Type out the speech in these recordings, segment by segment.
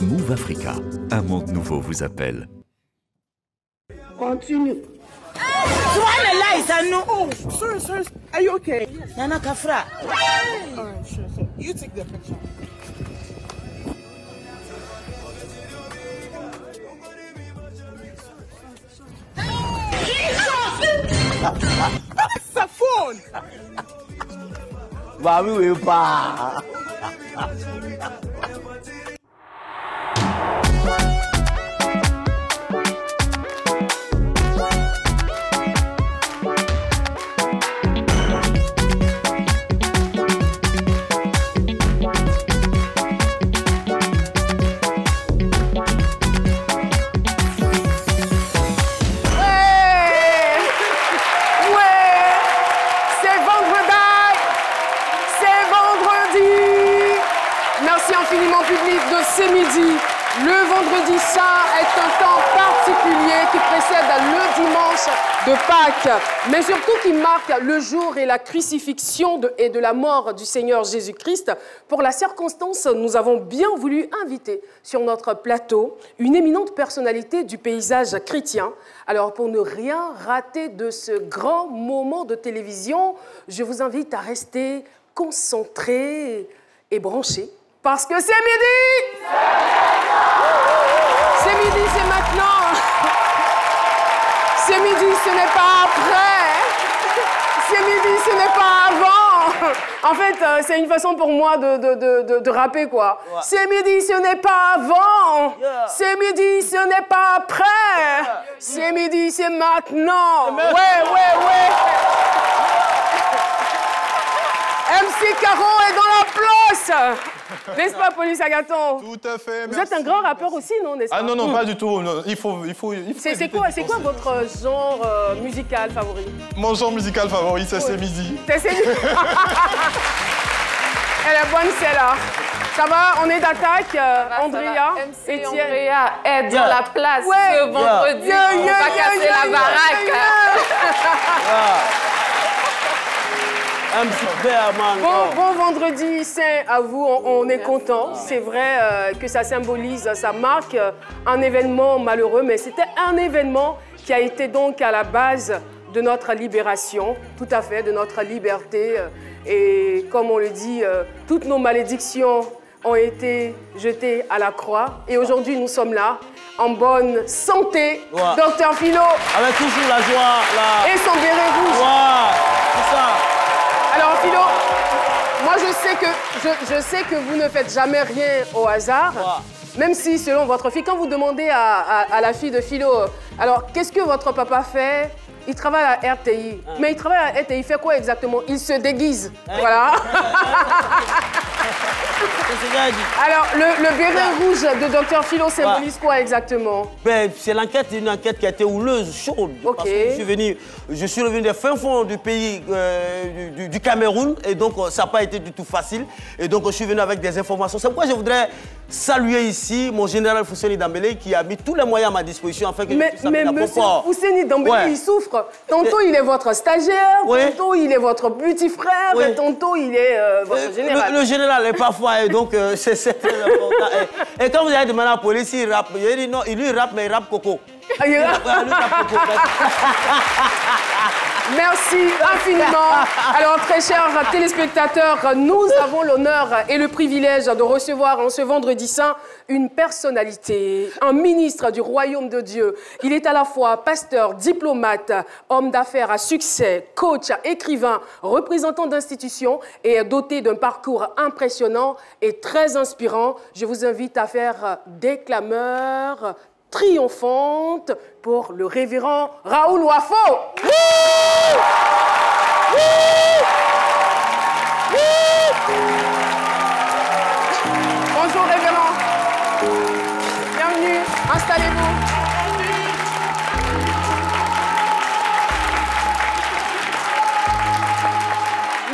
Move Africa, un monde nouveau vous appelle. Continue. Oh, sir, are you okay? Nana Kafra. All right, sure. You take the picture. That's the phone. Bah oui, pas. Infiniment public de ce midi. Le vendredi saint est un temps particulier qui précède le dimanche de Pâques, mais surtout qui marque le jour et la crucifixion et de la mort du Seigneur Jésus-Christ. Pour la circonstance, nous avons bien voulu inviter sur notre plateau une éminente personnalité du paysage chrétien. Alors, pour ne rien rater de ce grand moment de télévision, je vous invite à rester concentrés et branchés. Parce que c'est midi! C'est midi, c'est maintenant! C'est midi, ce n'est pas après! C'est midi, ce n'est pas avant! En fait, c'est une façon pour moi de rapper, quoi. Ouais. C'est midi, ce n'est pas avant! Yeah. C'est midi, ce n'est pas après! Yeah. C'est midi, c'est maintenant! Ouais! MC Caro est dans la place! N'est-ce pas, Police Agathon? Tout à fait, Vous êtes un grand rappeur aussi, non, n'est-ce pas? Ah non, pas du tout. Non, il faut c'est quoi votre genre musical favori? Mon genre musical favori, c'est midi. C'est midi. Elle est bonne, celle-là. Ça va, on est d'attaque, Andrea. MC Andrea est dans la place ce vendredi. On va casser la baraque. Bon vendredi saint à vous, on est content. C'est vrai que ça symbolise, ça marque un événement malheureux, mais c'était un événement qui a été donc à la base de notre libération, tout à fait, de notre liberté. Et comme on le dit, toutes nos malédictions ont été jetées à la croix. Et aujourd'hui, nous sommes là, en bonne santé. Ouais. Docteur Philo. Avec toujours la joie. Et son béret rouge. Ouais, c'est ça. Alors, Philo, moi, je sais que vous ne faites jamais rien au hasard, même si, selon votre fille, quand vous demandez à la fille de Philo, alors, qu'est-ce que votre papa fait? Il travaille à RTI. Mais il travaille à RTI, il fait quoi exactement? Il se déguise. Voilà. Alors, le béret rouge de Dr Philo symbolise quoi exactement? Ben, c'est une enquête qui a été houleuse, chaude. Parce que je suis revenu des fins fonds du pays du Cameroun et donc ça n'a pas été du tout facile. Et donc je suis venu avec des informations. C'est pourquoi je voudrais saluer ici mon général Fousseni Dambélé qui a mis tous les moyens à ma disposition afin que je puisse amener la monsieur Fousseni Dambélé, il souffre. Tantôt il est votre stagiaire, tantôt il est votre petit frère, et tantôt il est votre général. Le général est parfois, et donc c'est très important. Et quand vous avez demandé à la police, il rappe. Il dit non, il lui rappe, mais il rappe Coco. Merci infiniment. Alors, très chers téléspectateurs, nous avons l'honneur et le privilège de recevoir en ce vendredi saint une personnalité, un ministre du royaume de Dieu. Il est à la fois pasteur, diplomate, homme d'affaires à succès, coach, écrivain, représentant d'institutions et doté d'un parcours impressionnant et très inspirant. Je vous invite à faire des clameurs triomphante pour le révérend Raoul Wafo. Bonjour révérend. Bienvenue, installez-vous.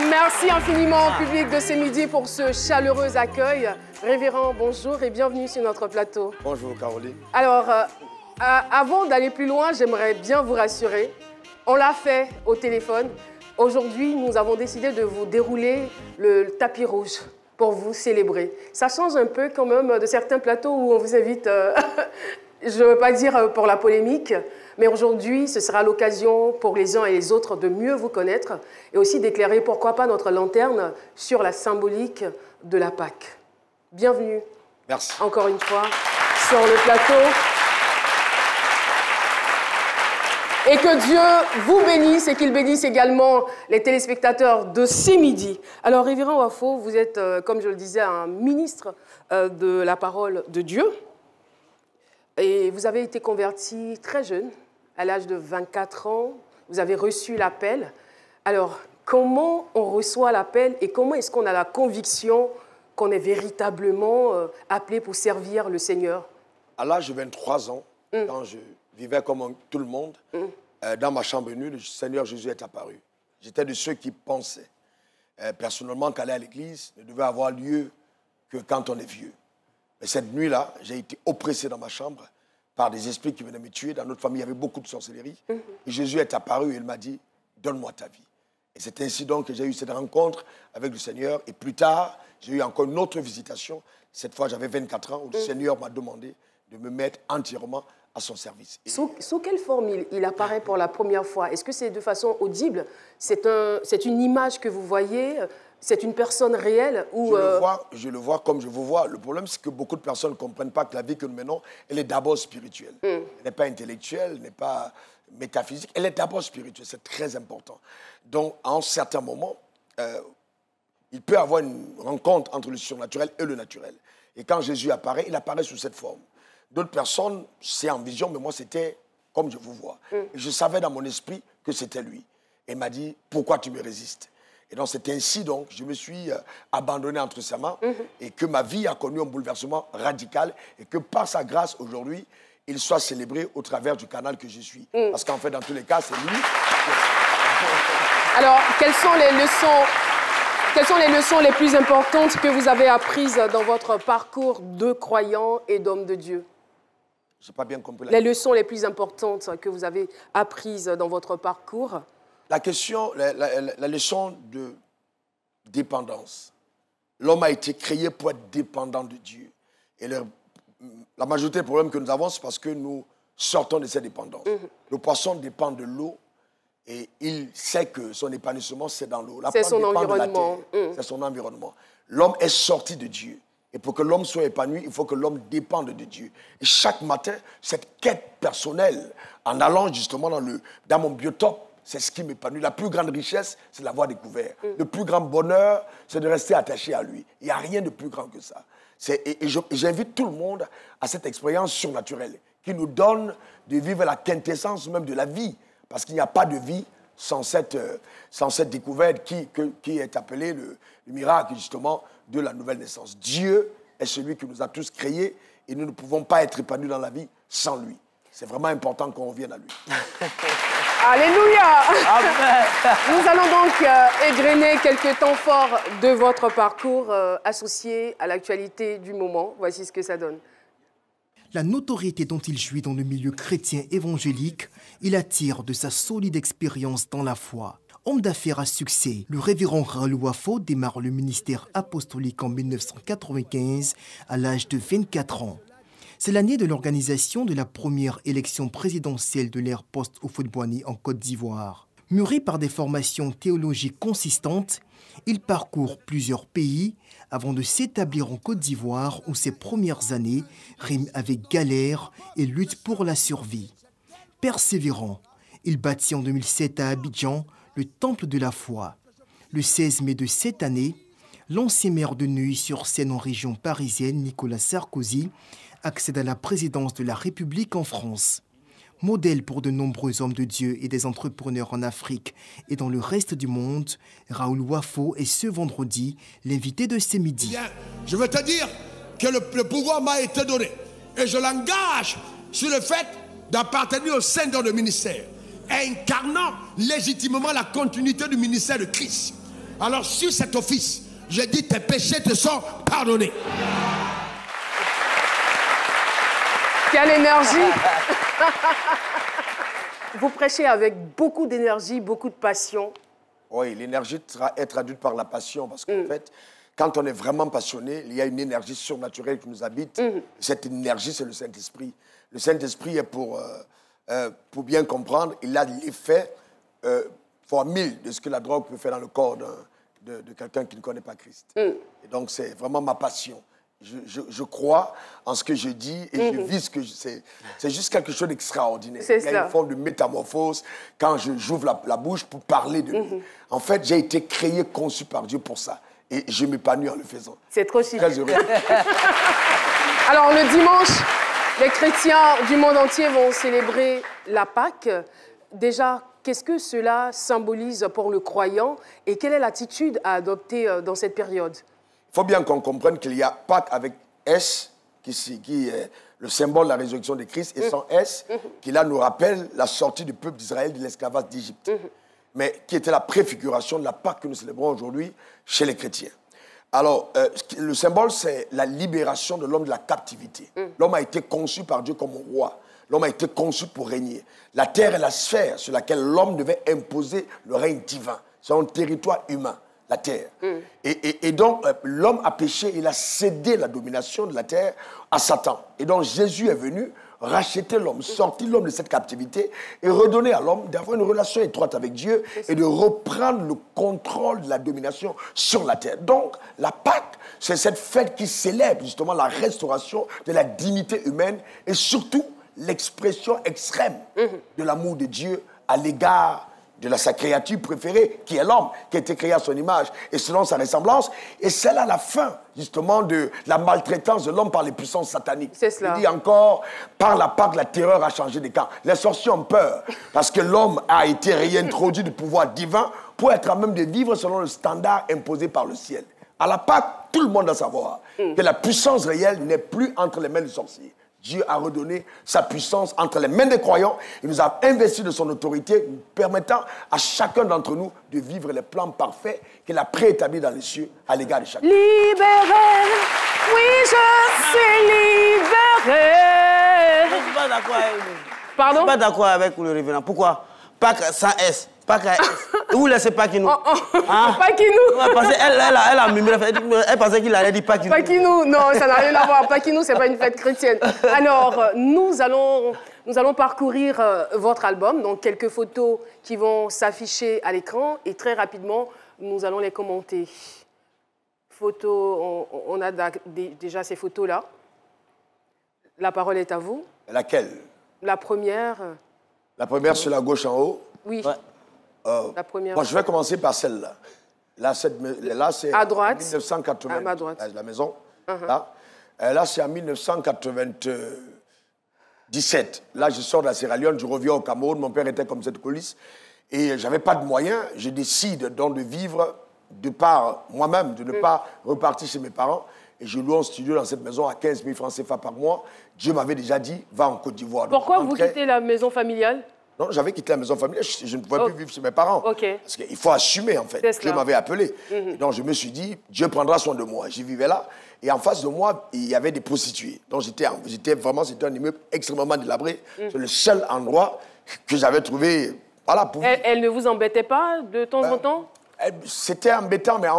Merci infiniment au public de ce midi pour ce chaleureux accueil. Révérend, bonjour et bienvenue sur notre plateau. Bonjour Caroline. Alors, avant d'aller plus loin, j'aimerais bien vous rassurer. On l'a fait au téléphone. Aujourd'hui, nous avons décidé de vous dérouler le tapis rouge. pour vous célébrer. Ça change un peu quand même de certains plateaux où on vous invite, je ne veux pas dire pour la polémique, mais aujourd'hui, ce sera l'occasion pour les uns et les autres de mieux vous connaître et aussi d'éclairer, pourquoi pas, notre lanterne sur la symbolique de la Pâque. Bienvenue. Merci. Encore une fois, sur le plateau. Et que Dieu vous bénisse et qu'il bénisse également les téléspectateurs de ce midi. Alors, Révérend Wafo, vous êtes, comme je le disais, un ministre de la parole de Dieu. Et vous avez été converti très jeune, à l'âge de 24 ans. Vous avez reçu l'appel. Alors, comment on reçoit l'appel et comment est-ce qu'on a la conviction qu'on est véritablement appelé pour servir le Seigneur? À l'âge de 23 ans, quand je vivais comme tout le monde, dans ma chambre nue, le Seigneur Jésus est apparu. J'étais de ceux qui pensaient, personnellement, qu'aller à l'église ne devait avoir lieu que quand on est vieux. Mais cette nuit-là, j'ai été oppressé dans ma chambre par des esprits qui venaient me tuer. Dans notre famille, il y avait beaucoup de sorcellerie. Et Jésus est apparu et il m'a dit, donne-moi ta vie. Et c'est ainsi donc que j'ai eu cette rencontre avec le Seigneur. Et plus tard, j'ai eu encore une autre visitation. Cette fois, j'avais 24 ans, où le Seigneur m'a demandé de me mettre entièrement à son service. Sous quelle forme il apparaît pour la première fois? Est-ce que c'est de façon audible? C'est une image que vous voyez? C'est une personne réelle ou je le vois comme je vous vois. Le problème, c'est que beaucoup de personnes ne comprennent pas que la vie que nous menons, elle est d'abord spirituelle. Elle n'est pas intellectuelle, elle n'est pas métaphysique, elle est d'abord spirituelle. C'est très important. Donc, à un certain moment, il peut y avoir une rencontre entre le surnaturel et le naturel. Et quand Jésus apparaît, il apparaît sous cette forme. D'autres personnes, c'est en vision, mais moi, c'était comme je vous vois. Et je savais dans mon esprit que c'était lui. Et il m'a dit, pourquoi tu me résistes? Et donc, c'est ainsi, donc, je me suis abandonné entre ses mains et que ma vie a connu un bouleversement radical et que par sa grâce, aujourd'hui, il soit célébré au travers du canal que je suis. Parce qu'en fait, dans tous les cas, c'est lui. Alors, quelles sont les leçons les plus importantes que vous avez apprises dans votre parcours de croyant et d'homme de Dieu? Je n'ai pas bien compris. Les leçons les plus importantes que vous avez apprises dans votre parcours? La leçon de dépendance. L'homme a été créé pour être dépendant de Dieu. Et la majorité des problèmes que nous avons, c'est parce que nous sortons de cette dépendance. Le poisson dépend de l'eau et il sait que son épanouissement, c'est dans l'eau. C'est son environnement. C'est son environnement. L'homme est sorti de Dieu. Et pour que l'homme soit épanoui, il faut que l'homme dépende de Dieu. Et chaque matin, cette quête personnelle, en allant justement dans mon biotope, c'est ce qui m'épanouit. La plus grande richesse, c'est de l'avoir découvert. Le plus grand bonheur, c'est de rester attaché à lui. Il n'y a rien de plus grand que ça. Et j'invite tout le monde à cette expérience surnaturelle qui nous donne de vivre la quintessence même de la vie. Parce qu'il n'y a pas de vie sans cette découverte qui est appelée le miracle, justement, de la nouvelle naissance. Dieu est celui qui nous a tous créés et nous ne pouvons pas être épanouis dans la vie sans lui. C'est vraiment important qu'on revienne à lui. Alléluia! Nous allons donc égrener quelques temps forts de votre parcours associé à l'actualité du moment. Voici ce que ça donne. La notoriété dont il jouit dans le milieu chrétien évangélique, il attire de sa solide expérience dans la foi. Homme d'affaires à succès, le révérend Raoul Wafo démarre le ministère apostolique en 1995 à l'âge de 24 ans. C'est l'année de l'organisation de la première élection présidentielle de l'ère post-Houphouët-Boigny en Côte d'Ivoire. Mûri par des formations théologiques consistantes, il parcourt plusieurs pays avant de s'établir en Côte d'Ivoire où ses premières années riment avec galère et lutte pour la survie. Persévérant, il bâtit en 2007 à Abidjan le Temple de la foi. Le 16 mai de cette année, l'ancien maire de Neuilly-sur-Seine en région parisienne, Nicolas Sarkozy, accède à la présidence de la République en France. Modèle pour de nombreux hommes de Dieu et des entrepreneurs en Afrique et dans le reste du monde, Raoul Wafo est ce vendredi l'invité de ce midi. Bien, je veux te dire que le pouvoir m'a été donné et je l'engage sur le fait d'appartenir au sein de le ministère, incarnant légitimement la continuité du ministère de Christ. Alors sur cet office, je dis tes péchés te sont pardonnés. Quelle énergie! Vous prêchez avec beaucoup d'énergie, beaucoup de passion. Oui, l'énergie est traduite par la passion parce qu'en fait, quand on est vraiment passionné, il y a une énergie surnaturelle qui nous habite. Cette énergie, c'est le Saint-Esprit. Le Saint-Esprit est pour bien comprendre, il a l'effet fois 1000 de ce que la drogue peut faire dans le corps de quelqu'un qui ne connaît pas Christ. Et donc, c'est vraiment ma passion. Je crois en ce que je dis et je vis ce que c'est juste quelque chose d'extraordinaire. Il y a une forme de métamorphose quand j'ouvre la bouche pour parler de lui. En fait, j'ai été créé, conçu par Dieu pour ça. Et je m'épanouis en le faisant. C'est trop chic. Très heureux. Alors, le dimanche, les chrétiens du monde entier vont célébrer la Pâque. Déjà, qu'est-ce que cela symbolise pour le croyant et quelle est l'attitude à adopter dans cette période? Il faut bien qu'on comprenne qu'il y a Pâques avec S, qui est le symbole de la résurrection de Christ, et sans S, qui là nous rappelle la sortie du peuple d'Israël de l'esclavage d'Égypte, mais qui était la préfiguration de la Pâque que nous célébrons aujourd'hui chez les chrétiens. Alors, le symbole, c'est la libération de l'homme de la captivité. L'homme a été conçu par Dieu comme roi. L'homme a été conçu pour régner. La terre est la sphère sur laquelle l'homme devait imposer le règne divin. C'est un territoire humain. La terre. Et donc, l'homme a péché, il a cédé la domination de la terre à Satan. Et donc, Jésus est venu racheter l'homme, sortir l'homme de cette captivité et redonner à l'homme d'avoir une relation étroite avec Dieu et de reprendre le contrôle de la domination sur la terre. Donc, la Pâque, c'est cette fête qui célèbre justement la restauration de la dignité humaine et surtout l'expression extrême de l'amour de Dieu à l'égard de sa créature préférée, qui est l'homme, qui a été créé à son image et selon sa ressemblance. Et c'est là la fin, justement, de la maltraitance de l'homme par les puissances sataniques. C'est cela. Il dit encore, par la Pâque, la terreur a changé de camp. Les sorciers ont peur, parce que l'homme a été réintroduit du pouvoir divin pour être à même de vivre selon le standard imposé par le ciel. À la Pâque, tout le monde doit savoir que la puissance réelle n'est plus entre les mains des sorciers. Dieu a redonné sa puissance entre les mains des croyants. Il nous a investi de son autorité, permettant à chacun d'entre nous de vivre les plans parfaits qu'il a préétablis dans les cieux à l'égard de chacun. Libéré, oui, je suis libéré. Je ne suis pas d'accord avec lui. Pardon? Je ne suis pas d'accord avec le révérend. Pourquoi? Pâques sans S. Pâques à S. Vous laissez Paquinou. Hein? Paquinou. Ouais, parce qu'elle a mimé, elle pensait qu'il allait dire Paquinou. Paquinou, non, ça n'a rien à voir. Paquinou, ce n'est pas une fête chrétienne. Alors, nous allons parcourir votre album, donc quelques photos qui vont s'afficher à l'écran et très rapidement, nous allons les commenter. Photos, on a déjà ces photos-là. La parole est à vous. Laquelle? La première. La première sur la gauche en haut? Oui. Ouais. La première. Bon, je vais commencer par celle-là. Là, c'est à droite. 1980. À ma droite. La maison. Là, c'est en 1997. Là, je sors de la Sierra Leone, je reviens au Cameroun. Mon père était comme cette coulisse. Et je n'avais pas de moyens. Je décide donc de vivre de par moi-même, de ne pas repartir chez mes parents. Et je loue un studio dans cette maison à 15 000 francs CFA par mois. Dieu m'avait déjà dit, va en Côte d'Ivoire. Pourquoi vous quittez la maison familiale? Non, j'avais quitté la maison familiale, je ne pouvais plus vivre chez mes parents. Parce qu'il faut assumer, en fait. Dieu m'avait appelé. Et donc, je me suis dit, Dieu prendra soin de moi. J'y vivais là. Et en face de moi, il y avait des prostituées. Donc, c'était un immeuble extrêmement délabré. C'est le seul endroit que j'avais trouvé. Voilà, pour... Elle ne vous embêtait pas de temps en temps? C'était embêtant, mais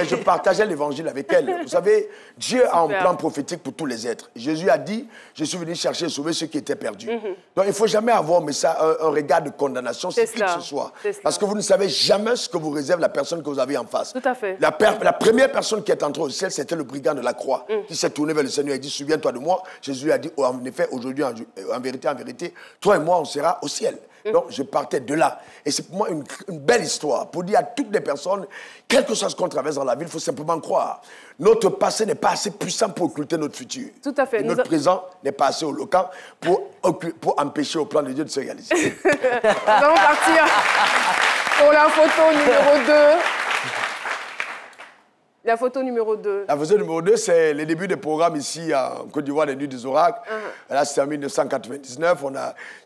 je partageais l'évangile avec elle. Vous savez, Dieu a un plan prophétique pour tous les êtres. Jésus a dit, je suis venu chercher et sauver ceux qui étaient perdus. Donc, il ne faut jamais avoir un regard de condamnation, c'est qui que ce soit. Parce que vous ne savez jamais ce que vous réserve la personne que vous avez en face. Tout à fait. La première personne qui est entrée au ciel, c'était le brigand de la croix, qui s'est tourné vers le Seigneur et dit, souviens-toi de moi. Jésus a dit, oh, en effet, aujourd'hui, en vérité, toi et moi, on sera au ciel. Donc, je partais de là. Et c'est pour moi une belle histoire pour dire à toutes les personnes, quel que soit ce qu'on traverse dans la vie, il faut simplement croire. Notre passé n'est pas assez puissant pour occulter notre futur. Tout à fait. Et notre présent n'est pas assez éloquent pour empêcher au plan de Dieu de se réaliser. Nous allons partir pour la photo numéro 2. La photo numéro 2. La photo numéro 2, c'est le début des programmes ici en Côte d'Ivoire, les Nuits des Oracles. Là, c'est en 1999.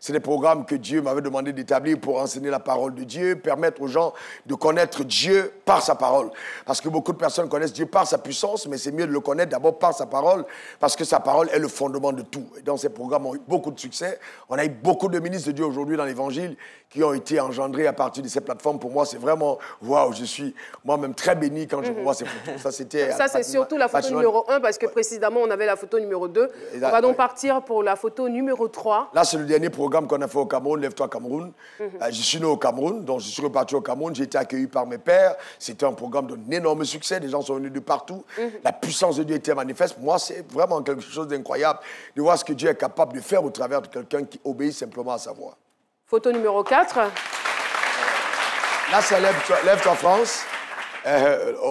C'est des programmes que Dieu m'avait demandé d'établir pour enseigner la parole de Dieu, permettre aux gens de connaître Dieu par sa parole. Parce que beaucoup de personnes connaissent Dieu par sa puissance, mais c'est mieux de le connaître d'abord par sa parole, parce que sa parole est le fondement de tout. Et donc, ces programmes ont eu beaucoup de succès. On a eu beaucoup de ministres de Dieu aujourd'hui dans l'Évangile qui ont été engendrés à partir de ces plateformes. Pour moi, c'est vraiment, waouh, je suis moi-même très béni quand je vois ces photos. Ça, c'était... Ça, c'est surtout la photo numéro 1, parce que précédemment, on avait la photo numéro 2. On va donc partir pour la photo numéro 3. Là, c'est le dernier programme qu'on a fait au Cameroun, Lève-toi Cameroun. Je suis né au Cameroun, donc je suis reparti au Cameroun. J'ai été accueilli par mes pères. C'était un programme d'un énorme succès. Des gens sont venus de partout. La puissance de Dieu était manifeste. Pour moi, c'est vraiment quelque chose d'incroyable de voir ce que Dieu est capable de faire au travers de quelqu'un qui obéit simplement à sa voix. Photo numéro 4. Là, c'est Lève-toi France.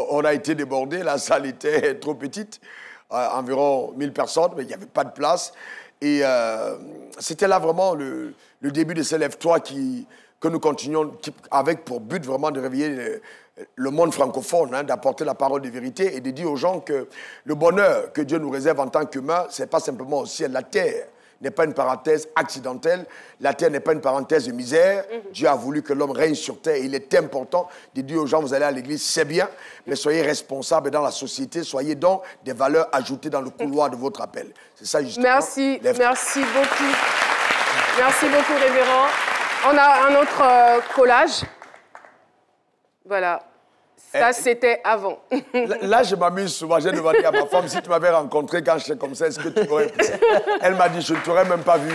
On a été débordé. La salle était trop petite. Environ 1000 personnes, mais il n'y avait pas de place. Et c'était là vraiment le début de ce Lève-toi que nous continuons avec pour but vraiment de réveiller le monde francophone, hein, d'apporter la parole de vérité et de dire aux gens que le bonheur que Dieu nous réserve en tant qu'humains, ce n'est pas simplement au ciel. La terre n'est pas une parenthèse accidentelle. La terre n'est pas une parenthèse de misère. Dieu a voulu que l'homme règne sur terre. Il est important de dire aux gens, vous allez à l'église, c'est bien, mais soyez responsables dans la société, soyez donc des valeurs ajoutées dans le couloir de votre appel. C'est ça justement. Merci, merci beaucoup. Merci beaucoup, révérend. On a un autre collage. Voilà. Ça, c'était avant. Là, je m'amuse souvent. J'ai demandé à ma femme, si tu m'avais rencontré quand j'étais comme ça, est-ce que tu m'aurais poussé? Elle m'a dit, je ne t'aurais même pas vu.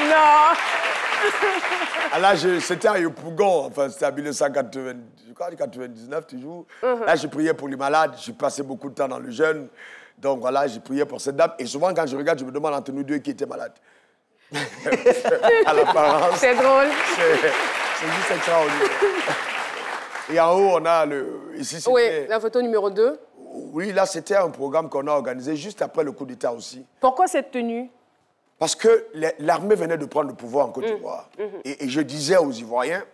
Non. Là, c'était à Yopougon, enfin, c'était en 1999, toujours. Là, je priais pour les malades. J'ai passé beaucoup de temps dans le jeûne. Donc, voilà, j'ai prié pour cette dame. Et souvent, quand je regarde, je me demande entre nous deux qui était malade. À l'apparence. C'est drôle. C'est juste extraordinaire. Et en haut, on a ici, c'était... Oui, la photo numéro 2. Oui, là, c'était un programme qu'on a organisé juste après le coup d'État aussi. Pourquoi cette tenue? Parce que l'armée venait de prendre le pouvoir en Côte d'Ivoire. Et je disais aux Ivoiriens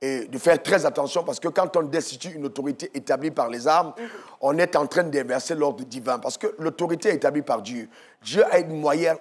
de faire très attention parce que quand on destitue une autorité établie par les armes, on est en train d'inverser l'ordre divin. Parce que l'autorité est établie par Dieu. Dieu a une moyenne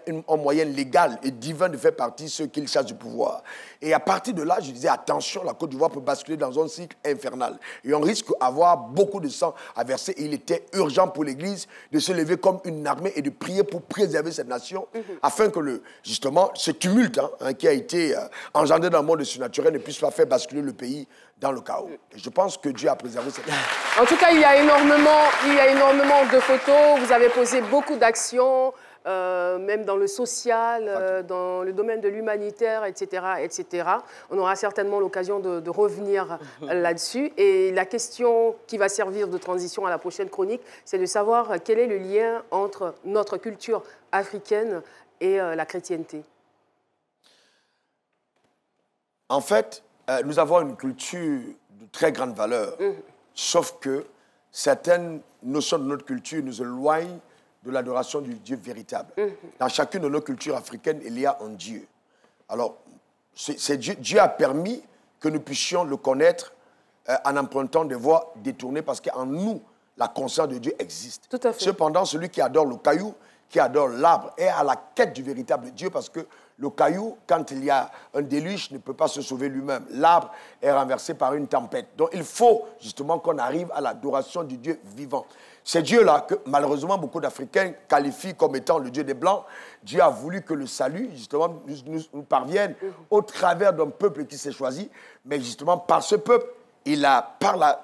légale et divine de faire partie de ceux qu'il chasse du pouvoir. Et à partir de là, je disais, attention, la Côte d'Ivoire peut basculer dans un cycle infernal. Et on risque d'avoir beaucoup de sang à verser. Et il était urgent pour l'Église de se lever comme une armée et de prier pour préserver cette nation, afin que, justement, ce tumulte qui a été engendré dans le monde surnaturel ne puisse pas faire basculer le pays dans le chaos. Et je pense que Dieu a préservé cette nation. En tout cas, il y a énormément de photos. Vous avez posé beaucoup d'actions. Même dans le social, dans le domaine de l'humanitaire, etc., etc. On aura certainement l'occasion de revenir là-dessus. Et la question qui va servir de transition à la prochaine chronique, c'est de savoir quel est le lien entre notre culture africaine et la chrétienté. En fait, nous avons une culture de très grande valeur, sauf que certaines notions de notre culture nous éloignent de l'adoration du Dieu véritable. Dans chacune de nos cultures africaines, il y a un Dieu. Alors, Dieu a permis que nous puissions le connaître en empruntant des voies détournées parce qu'en nous, la conscience de Dieu existe. Tout à fait. Cependant, celui qui adore le caillou, qui adore l'arbre, est à la quête du véritable Dieu parce que le caillou, quand il y a un déluge, ne peut pas se sauver lui-même. L'arbre est renversé par une tempête. Donc, il faut justement qu'on arrive à l'adoration du Dieu vivant. C'est Dieu-là que, malheureusement, beaucoup d'Africains qualifient comme étant le Dieu des Blancs. Dieu a voulu que le salut, justement, nous parvienne au travers d'un peuple qui s'est choisi. Mais justement, par ce peuple, il a, par la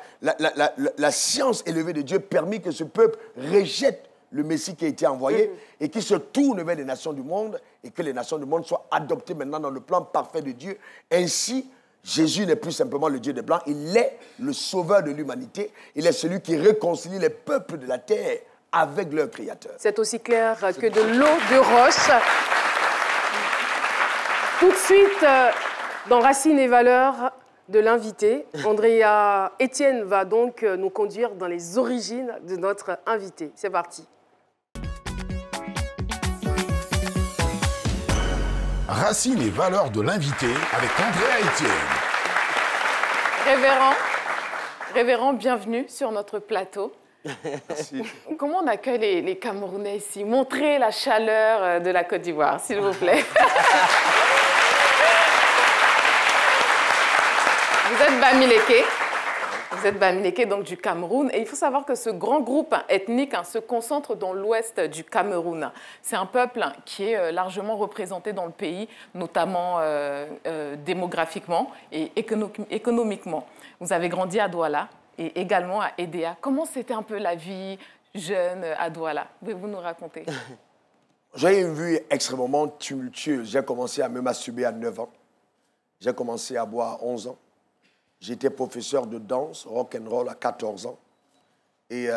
science élevée de Dieu, permis que ce peuple rejette le Messie qui a été envoyé et qui se tourne vers les nations du monde et que les nations du monde soient adoptées maintenant dans le plan parfait de Dieu. Ainsi, Jésus n'est plus simplement le Dieu des Blancs, il est le sauveur de l'humanité. Il est celui qui réconcilie les peuples de la terre avec leur Créateur. C'est aussi clair que de l'eau de roche. Tout de suite, dans Racines et valeurs de l'invité, Andrea Etienne va donc nous conduire dans les origines de notre invité. C'est parti. Racines et valeurs de l'invité avec Andrea Etienne. Révérend, bienvenue sur notre plateau. Merci. Comment on accueille les Camerounais ici? Montrez la chaleur de la Côte d'Ivoire, s'il vous plaît. Vous êtes Bamileke. Vous êtes Bamileke, donc du Cameroun. Et il faut savoir que ce grand groupe ethnique se concentre dans l'ouest du Cameroun. C'est un peuple qui est largement représenté dans le pays, notamment démographiquement et économiquement. Vous avez grandi à Douala. et également à EDEA. Comment c'était un peu la vie jeune à Douala? Pouvez-vous nous raconter? J'ai une vie extrêmement tumultueuse. J'ai commencé à me masturber à 9 ans. J'ai commencé à boire à 11 ans. J'étais professeur de danse, rock'n'roll à 14 ans. Et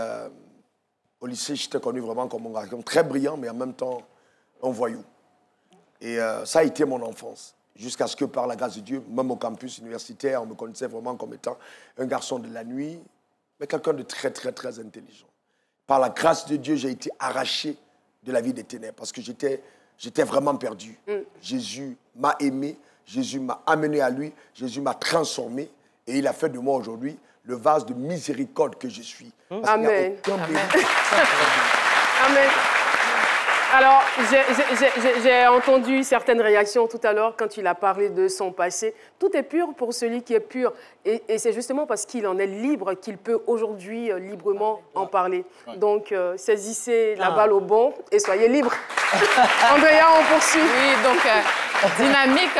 au lycée, j'étais connu vraiment comme un garçon très brillant, mais en même temps, un voyou. Et ça a été mon enfance. Jusqu'à ce que, par la grâce de Dieu, même au campus universitaire, on me connaissait vraiment comme étant un garçon de la nuit, mais quelqu'un de très, très, très intelligent. Par la grâce de Dieu, j'ai été arraché de la vie des ténèbres parce que j'étais vraiment perdu. Jésus m'a aimé, Jésus m'a amené à lui, Jésus m'a transformé et il a fait de moi aujourd'hui le vase de miséricorde que je suis. Amen. Amen. Alors, j'ai entendu certaines réactions tout à l'heure quand il a parlé de son passé. Tout est pur pour celui qui est pur. Et c'est justement parce qu'il en est libre qu'il peut aujourd'hui librement en parler. Donc, saisissez la balle au bon et soyez libres. Andrea, on poursuit. Oui, donc dynamique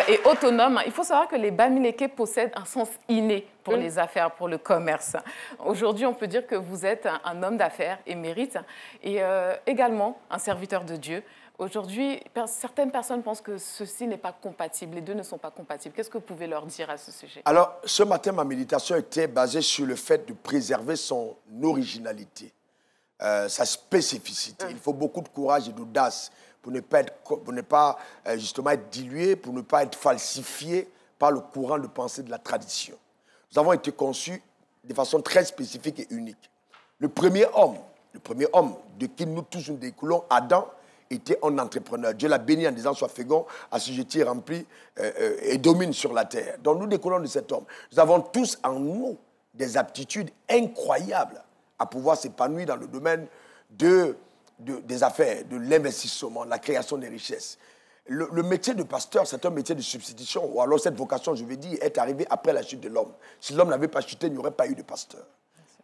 et autonome. Il faut savoir que les Bamileke possèdent un sens inné pour les affaires, pour le commerce. Aujourd'hui, on peut dire que vous êtes un homme d'affaires émérite et également un serviteur de Dieu. Aujourd'hui, certaines personnes pensent que ceci n'est pas compatible, les deux ne sont pas compatibles. Qu'est-ce que vous pouvez leur dire à ce sujet? Alors, ce matin, ma méditation était basée sur le fait de préserver son originalité, sa spécificité. Il faut beaucoup de courage et d'audace pour ne pas justement être dilué, pour ne pas être falsifié par le courant de pensée de la tradition. Nous avons été conçus de façon très spécifique et unique. Le premier homme de qui nous tous nous découlons, Adam, était un entrepreneur. Dieu l'a béni en disant « Sois fécond, assujetti, rempli et domine sur la terre ». Donc nous découlons de cet homme. Nous avons tous en nous des aptitudes incroyables à pouvoir s'épanouir dans le domaine des affaires, de l'investissement, de la création des richesses. Le métier de pasteur, c'est un métier de substitution. Ou alors cette vocation, je vais dire, est arrivée après la chute de l'homme. Si l'homme n'avait pas chuté, il n'y aurait pas eu de pasteur.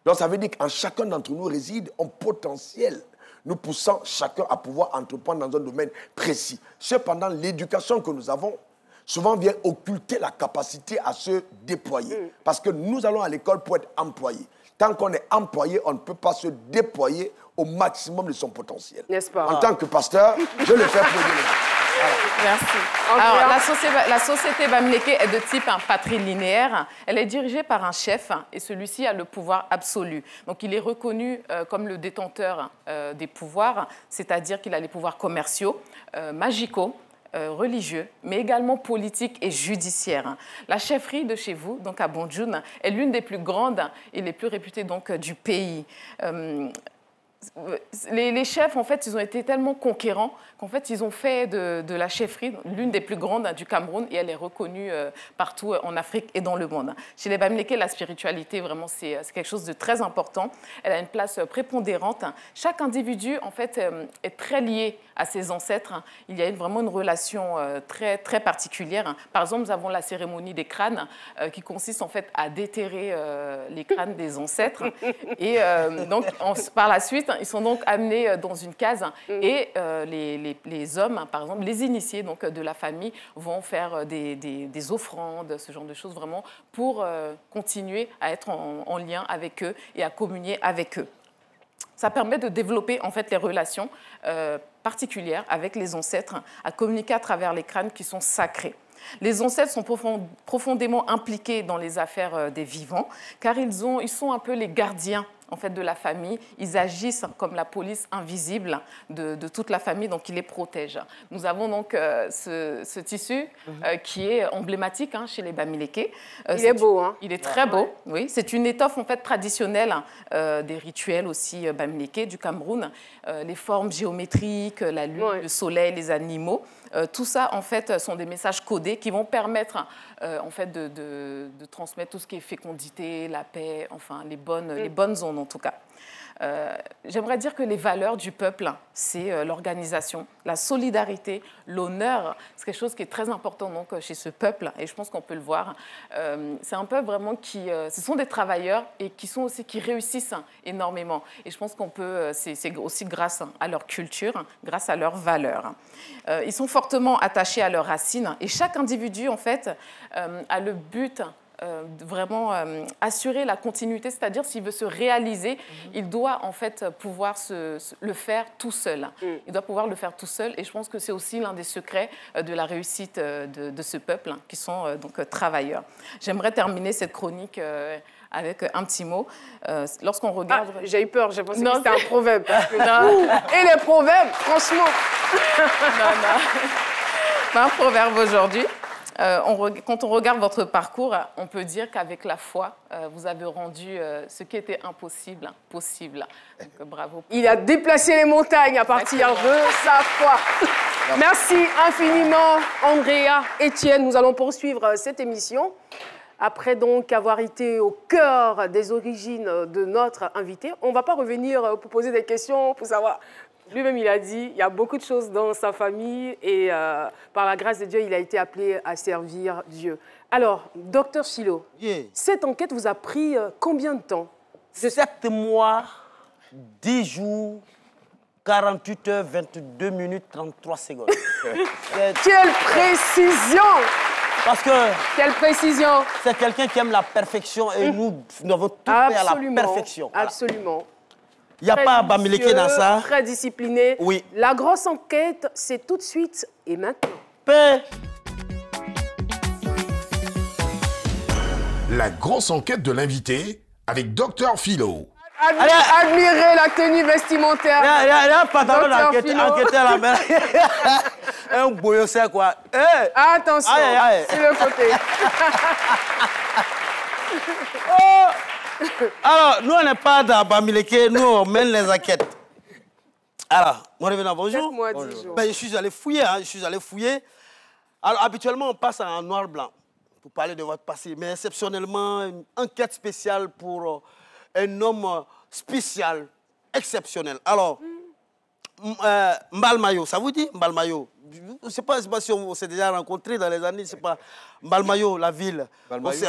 Donc ça veut dire qu'en chacun d'entre nous réside un potentiel, nous poussant chacun à pouvoir entreprendre dans un domaine précis. Cependant, l'éducation que nous avons souvent vient occulter la capacité à se déployer. Parce que nous allons à l'école pour être employés. Tant qu'on est employé, on ne peut pas se déployer au maximum de son potentiel. N'est-ce pas? En tant que pasteur, je le fais pour lui. Voilà. Merci. Alors, la société Bamileke est de type patrilinéaire. Elle est dirigée par un chef et celui-ci a le pouvoir absolu. Donc, il est reconnu comme le détenteur des pouvoirs, c'est-à-dire qu'il a les pouvoirs commerciaux, magicaux, religieux, mais également politiques et judiciaires. La chefferie de chez vous, donc à Banjul, est l'une des plus grandes et les plus réputées donc, du pays. Les chefs, en fait, ils ont été tellement conquérants qu'en fait, ils ont fait de la chefferie l'une des plus grandes du Cameroun et elle est reconnue partout en Afrique et dans le monde. Chez les Bamileke, la spiritualité, vraiment, c'est quelque chose de très important. Elle a une place prépondérante. Chaque individu, en fait, est très lié à ses ancêtres. Il y a vraiment une relation très, très particulière. Par exemple, nous avons la cérémonie des crânes qui consiste, en fait, à déterrer les crânes des ancêtres. Et donc, par la suite, ils sont donc amenés dans une case et les hommes, par exemple, les initiés donc, de la famille vont faire des offrandes, ce genre de choses vraiment pour continuer à être en lien avec eux et à communier avec eux. Ça permet de développer en fait les relations particulières avec les ancêtres, à communiquer à travers les crânes qui sont sacrés. Les ancêtres sont profondément impliqués dans les affaires des vivants, car ils sont un peu les gardiens en fait, de la famille. Ils agissent comme la police invisible de toute la famille, donc ils les protègent. Nous avons donc ce tissu qui est emblématique chez les Bamileke. Il est beau, hein? Il est très beau, oui. C'est une étoffe en fait, traditionnelle des rituels aussi Bamileke du Cameroun. Les formes géométriques, la lune, le soleil, les animaux. Tout ça, en fait, sont des messages codés qui vont permettre en fait, de transmettre tout ce qui est fécondité, la paix, enfin, les bonnes ondes en tout cas. J'aimerais dire que les valeurs du peuple, c'est l'organisation, la solidarité, l'honneur. C'est quelque chose qui est très important donc, chez ce peuple et je pense qu'on peut le voir. C'est un peuple vraiment qui... ce sont des travailleurs et qui réussissent énormément. Et je pense qu'on peut... C'est aussi grâce à leur culture, grâce à leurs valeurs. Ils sont fortement attachés à leurs racines et chaque individu, en fait, a le but vraiment assurer la continuité, c'est-à-dire s'il veut se réaliser, il doit en fait pouvoir le faire tout seul. Il doit pouvoir le faire tout seul et je pense que c'est aussi l'un des secrets de la réussite de ce peuple, qui sont donc travailleurs. J'aimerais terminer cette chronique avec un petit mot. Lorsqu'on regarde... Ah, j'ai eu peur, j'ai pensé que c'était un proverbe. Parce que... Et les proverbes, franchement. Non. Pas un proverbe aujourd'hui. Quand on regarde votre parcours, on peut dire qu'avec la foi, vous avez rendu ce qui était impossible possible. Donc, bravo. Il a déplacé les montagnes à partir de sa foi. Merci infiniment, Andrea, Étienne. Nous allons poursuivre cette émission. Après donc avoir été au cœur des origines de notre invité, on ne va pas revenir pour poser des questions, pour savoir... Lui-même, il a dit, il y a beaucoup de choses dans sa famille et par la grâce de Dieu, il a été appelé à servir Dieu. Alors, docteur Philo, cette enquête vous a pris combien de temps? 7 mois, 10 jours, 48 heures, 22 minutes, 33 secondes. Quelle précision! Parce que... Quelle précision! C'est quelqu'un qui aime la perfection et nous avons tout fait à la perfection. Voilà. Absolument. Il n'y a pas à Bamileke dans ça. Très discipliné. Oui. La grosse enquête, c'est tout de suite et maintenant. Paix. La grosse enquête de l'invité avec Dr Philo. Admirez la tenue vestimentaire. Il y a un pantalon d'enquêteur à la mer. Un boyau, c'est quoi? Hey. Attention, sur le côté. Alors, nous, on n'est pas dans Bamileke, nous, on mène les enquêtes. Alors, mon revenant, bonjour. Bonjour. Ben, je suis allé fouiller, Alors, habituellement, on passe en noir-blanc pour parler de votre passé. Mais exceptionnellement, une enquête spéciale pour un homme spécial, exceptionnel. Alors, Mbalmayo, ça vous dit Mbalmayo? Je ne sais pas si on s'est déjà rencontrés dans les années, je sais pas. Mbalmayo, la ville.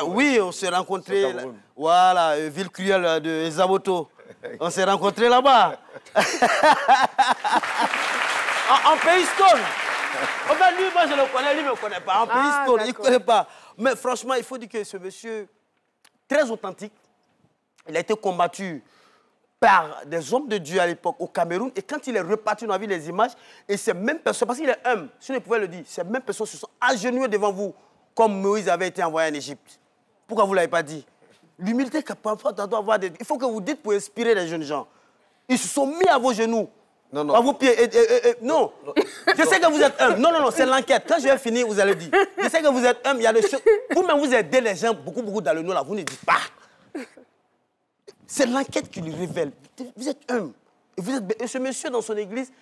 Oui, on s'est rencontrés. Voilà, ville cruelle de Zaboto. On s'est rencontrés là-bas. en pays Stone. Enfin, lui, moi, je le connais, lui ne me connaît pas. En pays Stone, il ne connaît pas. Mais franchement, il faut dire que ce monsieur, très authentique, il a été combattu par des hommes de Dieu à l'époque au Cameroun. Et quand il est reparti, on a vu les images. Et ces mêmes personnes, parce qu'il est humble, si on pouvait le dire, ces mêmes personnes se sont agenouillées devant vous, comme Moïse avait été envoyé en Égypte. Pourquoi vous ne l'avez pas dit? L'humilité, parfois, doit avoir des... Il faut que vous dites pour inspirer les jeunes gens. Ils se sont mis à vos genoux. Non. À vos pieds. Non. Je sais que vous êtes humble. Non, c'est l'enquête. Quand je vais finir, vous allez dire. Je sais que vous êtes humble. Il y a des choses... Vous-même, vous aidez les gens beaucoup dans le nord, là. Vous ne dites pas. C'est l'enquête qui lui révèle. Vous êtes humble. Et ce monsieur, dans son église,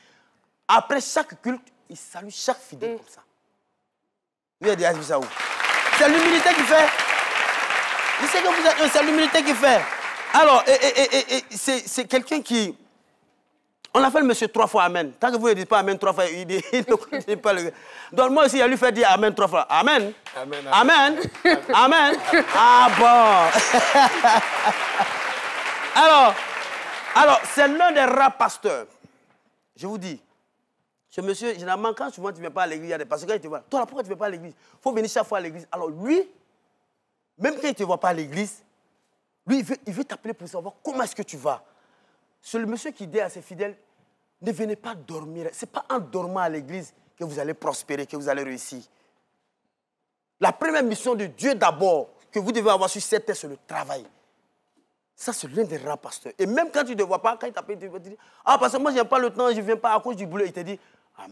après chaque culte, il salue chaque fidèle comme ça. Vous avez dit ça où? C'est l'humilité qui fait. Je sais que vous êtes humble, c'est l'humilité qui fait. Alors, c'est quelqu'un qui... On appelle monsieur 3 fois Amen. Tant que vous ne dites pas Amen 3 fois, il ne continue pas le... Donc moi aussi, il a lui fait dire Amen 3 fois. Amen. Amen. Amen. Ah bon. Alors c'est l'un des rares pasteurs. Je vous dis, ce monsieur, généralement, quand souvent tu ne viens pas à l'église, il y a des pasteurs qui te voient. Toi, pourquoi tu ne viens pas à l'église? Il faut venir chaque fois à l'église. Alors lui, même quand il ne te voit pas à l'église, lui, il veut t'appeler pour savoir comment est-ce que tu vas. C'est le monsieur qui dit à ses fidèles, ne venez pas dormir. Ce n'est pas en dormant à l'église que vous allez prospérer, que vous allez réussir. La première mission de Dieu d'abord, que vous devez avoir sur cette terre, c'est le travail. Ça, c'est l'un des rares pasteurs. Et même quand tu ne te vois pas, quand il t'appelle, tu vas te dire, ah, parce que moi, je n'ai pas le temps, je ne viens pas à cause du boulot. Il te dit,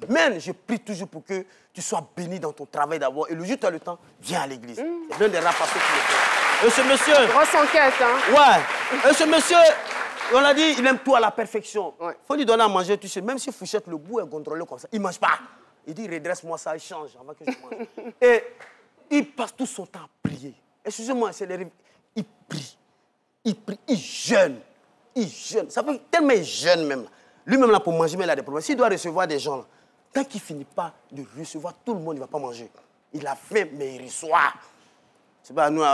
amen, je prie toujours pour que tu sois béni dans ton travail d'abord. Et le jour où tu as le temps, viens à l'église. C'est l'un des rares pasteurs qui le fait. Et ce monsieur... Grosse enquête, hein? Ouais. Et ce monsieur, on l'a dit, il aime tout à la perfection. Il faut lui donner à manger, tu sais, même si Fouchette, le bout est contrôlé comme ça, il ne mange pas. Il dit, redresse-moi ça, il change avant que je mange. Et il passe tout son temps à prier. Excusez-moi, c'est les... Il prie. Il prie, il jeûne. Ça fait tellement il jeûne même. Lui-même, là, pour manger, mais il a des problèmes. S'il doit recevoir des gens, là, tant qu'il ne finit pas de recevoir tout le monde, il ne va pas manger. Il a faim, mais il reçoit. C'est pas nous,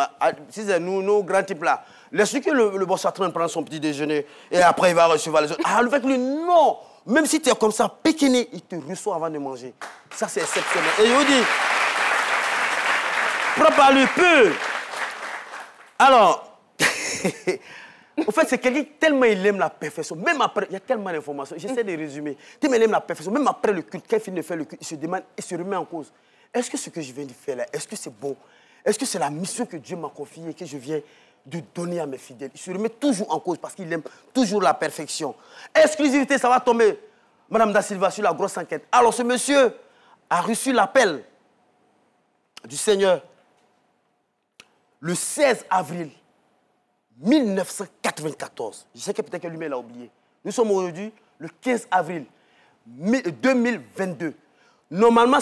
si c'est nous, nos grands types là. Laisse-lui que le boss est en train de prendre son petit déjeuner et après il va recevoir les autres. Ah, avec lui, non. Même si tu es comme ça, péquiné, il te reçoit avant de manger. Ça, c'est exceptionnel. Et je vous dis, propre à lui, pur. Alors, au fait, c'est quelqu'un tellement il aime la perfection. Même après, il y a tellement d'informations. J'essaie de résumer. Tellement il aime la perfection. Même après le culte, quand il finit de faire le culte, il se demande et se remet en cause. Est-ce que ce que je viens de faire là, est-ce que c'est bon? Est-ce que c'est la mission que Dieu m'a confiée et que je viens de donner à mes fidèles? Il se remet toujours en cause parce qu'il aime toujours la perfection. Exclusivité, ça va tomber, Madame Da Silva, sur la grosse enquête. Alors, ce monsieur a reçu l'appel du Seigneur le 16 avril 1994. Je sais que peut-être que lui-même l'a oublié. Nous sommes aujourd'hui le 15 avril 2022. Normalement,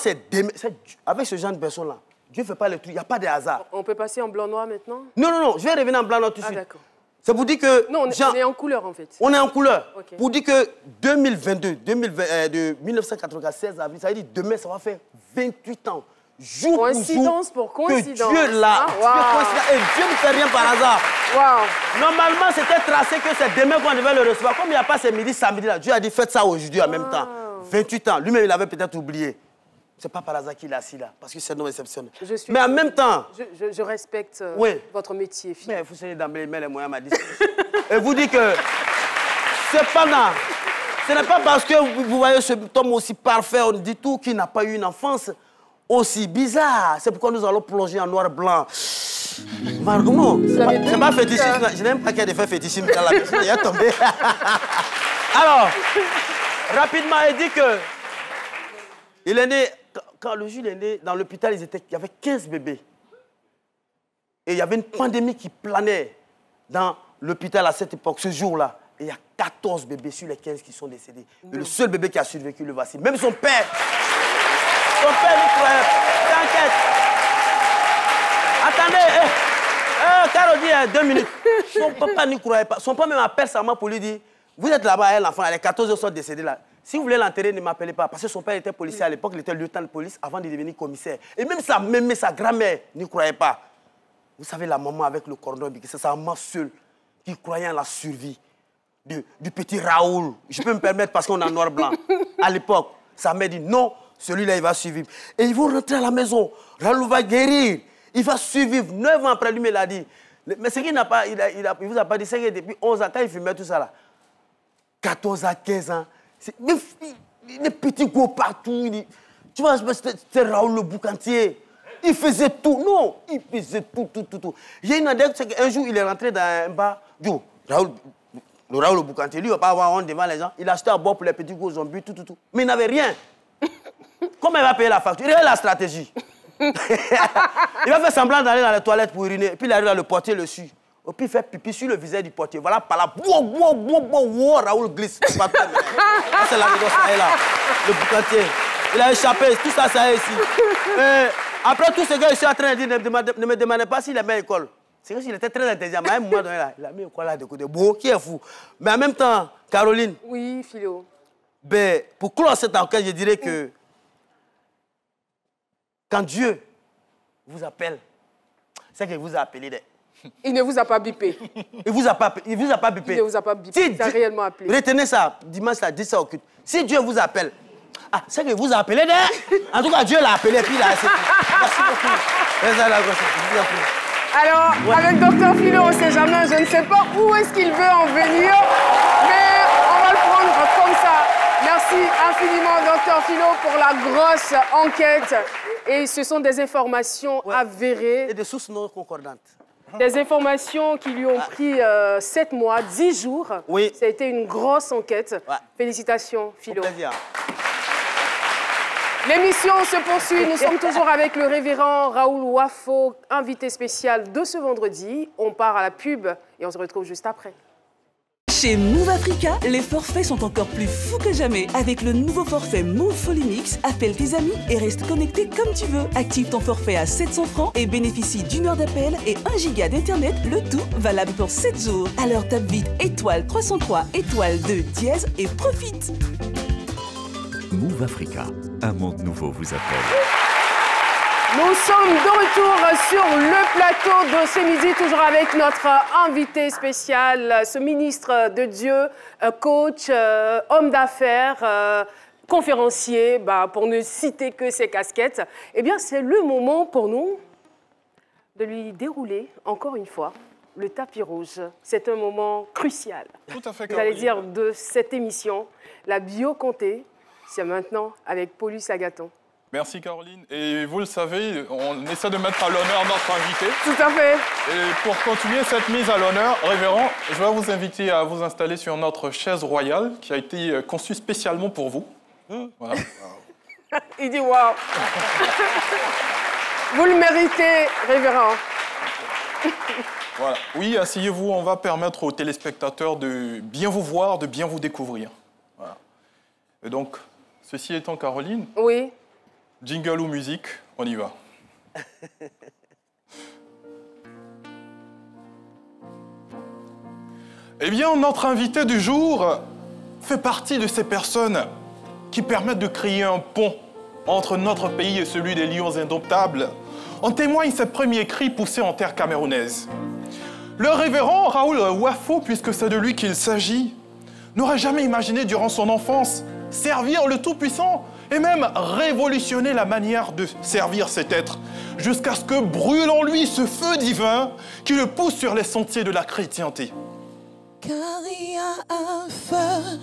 avec ce genre de personnes-là, Dieu ne fait pas les trucs, il n'y a pas de hasard. On peut passer en blanc-noir maintenant? Non, non, non, je vais revenir en blanc-noir tout de suite. D'accord. Ça vous dit que... Non, on est en couleur en fait. On est en couleur. Okay. Pour dire que 2022, de 1996 avril, ça veut dire demain, ça va faire 28 ans. Jour coïncidence pour coïncidence. Que Dieu l'a. Et Dieu ne fait rien par hasard. Wow. Normalement, c'était tracé que c'est demain qu'on devait le recevoir. Comme il n'y a pas ce midi, samedi là, Dieu a dit faites ça aujourd'hui en même temps. 28 ans. Lui-même, il avait peut-être oublié. C'est pas par hasard qu'il est assis là, parce que c'est un homme exceptionnel. Mais en même temps... Je respecte votre métier. Mais vous savez d'emblée mettre les moyens à ma disposition. Et vous dites que... Cependant, ce n'est pas parce que vous voyez ce homme aussi parfait, on dit tout, qu'il n'a pas eu une enfance aussi bizarre. C'est pourquoi nous allons plonger en noir-blanc. Non, c'est pas fétichisme. Je n'aime pas qu'il y ait des faits fétichisme dans la personne. Il est tombé. Alors, rapidement, il dit que... Il est né... Quand le jour il est né, dans l'hôpital, il y avait 15 bébés. Et il y avait une pandémie qui planait dans l'hôpital à cette époque, ce jour-là. Et il y a 14 bébés sur les 15 qui sont décédés. Et le seul bébé qui a survécu, le voici. Même son père n'y croyait pas. T'inquiète. Attendez. Caro dit 2 minutes. Son papa n'y croyait pas. Son papa même appelle sa maman pour lui dire, vous êtes là-bas, l'enfant, les 14 autres sont décédés là. Si vous voulez l'enterrer, ne m'appelez pas. Parce que son père était policier à l'époque, il était lieutenant de police avant de devenir commissaire. Et même sa grand-mère n'y croyait pas. Vous savez, la maman avec le cordon, c'est sa maman seule qui croyait en la survie du petit Raoul. Je peux me permettre parce qu'on est en noir-blanc. À l'époque, sa mère dit non, celui-là, il va survivre. Et ils vont rentrer à la maison. Raoul va guérir. Il va survivre. 9 ans après, lui, il a dit. Mais ce qu'il n'a pas, il vous a pas dit, c'est que depuis 11 ans, quand il fumait tout ça là, 14 à 15 ans, des petits gros partout. Tu vois, c'était Raoul le boucantier. Il faisait tout. Non, il faisait tout. Il y a une anecdote, c'est qu'un jour, il est rentré dans un bar. Raoul le boucantier, lui, il ne va pas avoir honte devant les gens. Il a acheté à boire pour les petits gros zombies, tout. Mais il n'avait rien. Comment il va payer la facture? Il a la stratégie. Il va faire semblant d'aller dans les toilettes pour uriner. Et puis il arrive là, le portier le suit. Et puis il fait pipi sur le visage du portier. Voilà, par là, Raoul glisse. C'est la rideau, ça est là. Le boucantier. Il a échappé, tout ça, ça est ici. Après, tous ces gars, ils sont en train de dire, ne me demandez pas s'il aimait l'école. C'est que s'il était très intelligent, mais à un moment donné, là, il a mis l'école là de côté. Bon, qui est fou. Mais en même temps, Caroline. Oui, Philo. Ben, pour clore cette enquête, je dirais que quand Dieu vous appelle, c'est qu'il vous a appelé. Il ne vous a pas bipé. Il vous a pas bipé. Il ne vous a pas bipé. Si il t'a réellement appelé. Retenez ça, dimanche, là, dites ça au culte. Si Dieu vous appelle, c'est qu'il vous a appelé. En tout cas, Dieu l'a appelé, puis il a accepté. Merci beaucoup. Alors, avec Dr Philo, on ne sait jamais, je ne sais pas où est-ce qu'il veut en venir, mais on va le prendre comme ça. Merci infiniment, Dr Philo, pour la grosse enquête. Et ce sont des informations avérées. Et des sources non concordantes. Des informations qui lui ont pris 7 mois, 10 jours. Oui. Ça a été une grosse enquête. Ouais. Félicitations, Philo. L'émission se poursuit. Nous sommes toujours avec le révérend Raoul Wafo, invité spécial de ce vendredi. On part à la pub et on se retrouve juste après. Chez Move Africa, les forfaits sont encore plus fous que jamais. Avec le nouveau forfait Move Folly Mix, appelle tes amis et reste connecté comme tu veux. Active ton forfait à 700 francs et bénéficie d'1 heure d'appel et 1 giga d'internet, le tout valable pour 7 jours. Alors tape vite étoile 303 étoile 2 dièse et profite. Move Africa, un monde nouveau vous appelle. Nous sommes de retour sur le plateau de ce midi, toujours avec notre invité spécial, ce ministre de Dieu, coach, homme d'affaires, conférencier, pour ne citer que ses casquettes. Eh bien, c'est le moment pour nous de lui dérouler, encore une fois, le tapis rouge. C'est un moment crucial. Tout à fait, J'allais dire de cette émission, la bio-comté, c'est maintenant avec Paulus Agathon. Merci Caroline. Et vous le savez, on essaie de mettre à l'honneur notre invité. Tout à fait. Et pour continuer cette mise à l'honneur, révérend, je vais vous inviter à vous installer sur notre chaise royale qui a été conçue spécialement pour vous. Voilà. Il dit waouh. Vous le méritez, révérend. Voilà. Oui, asseyez-vous, on va permettre aux téléspectateurs de bien vous voir, de bien vous découvrir. Voilà. Et donc, ceci étant, Caroline. Oui. Jingle ou musique, on y va. Eh bien, notre invité du jour fait partie de ces personnes qui permettent de créer un pont entre notre pays et celui des lions indomptables. En témoignent ses premiers cris poussés en terre camerounaise. Le révérend Raoul Wafo, puisque c'est de lui qu'il s'agit, n'aurait jamais imaginé durant son enfance servir le Tout-Puissant et même révolutionner la manière de servir cet être, jusqu'à ce que brûle en lui ce feu divin qui le pousse sur les sentiers de la chrétienté. Car il y a un feu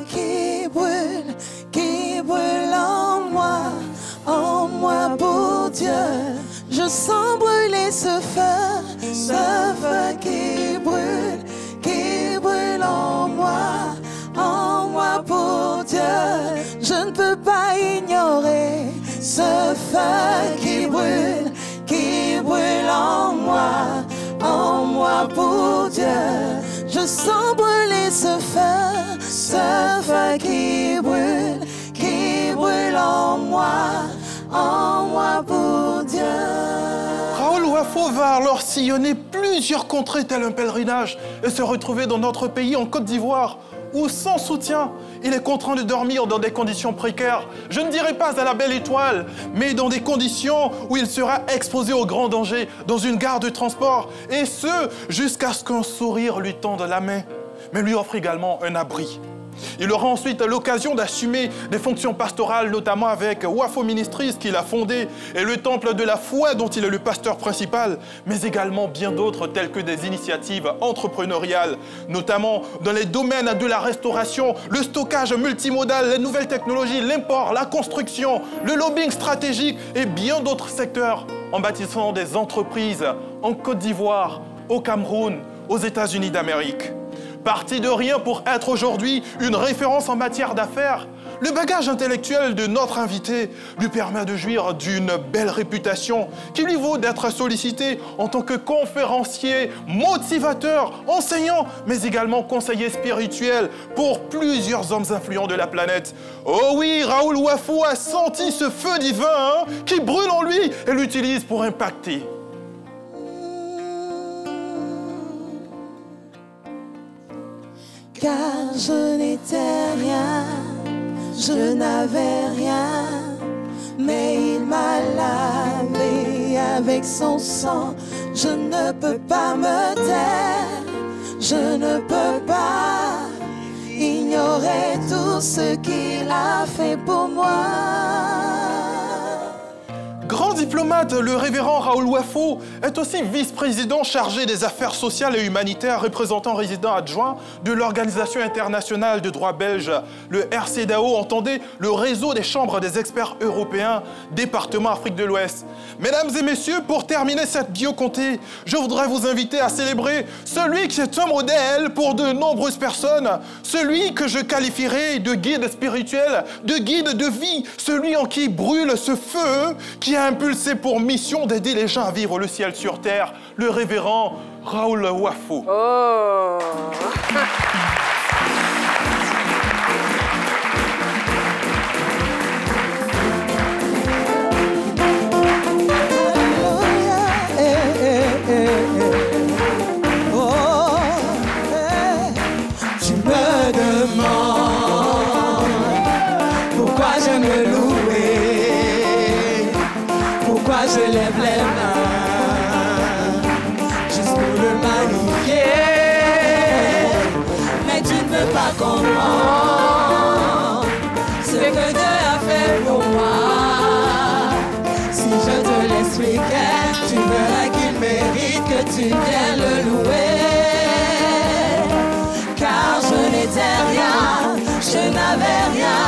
qui brûle en moi pour Dieu. Je sens brûler ce feu qui brûle en moi pour Dieu. Je ne peux pas ignorer ce feu qui brûle en moi pour Dieu. Je sens brûler ce feu qui brûle en moi pour Dieu. Raoul Wafo va alors sillonner plusieurs contrées tel un pèlerinage et se retrouver dans notre pays, en Côte d'Ivoire, où sans soutien, il est contraint de dormir dans des conditions précaires. Je ne dirais pas à la belle étoile, mais dans des conditions où il sera exposé au grand danger dans une gare de transport, et ce, jusqu'à ce qu'un sourire lui tende la main, mais lui offre également un abri. Il aura ensuite l'occasion d'assumer des fonctions pastorales, notamment avec Wafo Ministries qu'il a fondé et le Temple de la Foi dont il est le pasteur principal, mais également bien d'autres telles que des initiatives entrepreneuriales, notamment dans les domaines de la restauration, le stockage multimodal, les nouvelles technologies, l'import, la construction, le lobbying stratégique et bien d'autres secteurs, en bâtissant des entreprises en Côte d'Ivoire, au Cameroun, aux États-Unis d'Amérique. Parti de rien pour être aujourd'hui une référence en matière d'affaires, le bagage intellectuel de notre invité lui permet de jouir d'une belle réputation qui lui vaut d'être sollicité en tant que conférencier, motivateur, enseignant, mais également conseiller spirituel pour plusieurs hommes influents de la planète. Oh oui, Raoul Wafo a senti ce feu divin qui brûle en lui et l'utilise pour impacter. Car je n'étais rien, je n'avais rien, mais il m'a lavé avec son sang. Je ne peux pas me taire, je ne peux pas ignorer tout ce qu'il a fait pour moi. Grand diplomate, le révérend Raoul Wafo est aussi vice-président chargé des affaires sociales et humanitaires, représentant résident adjoint de l'Organisation internationale de droit belge, le RCDAO, entendez, le réseau des chambres des experts européens, département Afrique de l'Ouest. Mesdames et messieurs, pour terminer cette bio-comté, je voudrais vous inviter à célébrer celui qui est un modèle pour de nombreuses personnes, celui que je qualifierais de guide spirituel, de guide de vie, celui en qui brûle ce feu qui a impulsé pour mission d'aider les gens à vivre le ciel sur terre, le révérend Raoul Wafo. Oh. Tu me demandes pourquoi j'aime le louer, pourquoi je lève les mains juste pour le magnifier. Mais tu ne peux pas comprendre ce que Dieu a fait pour moi. Si je te l'expliquais, tu mérite que tu viennes le louer. Car je n'étais rien, je n'avais rien,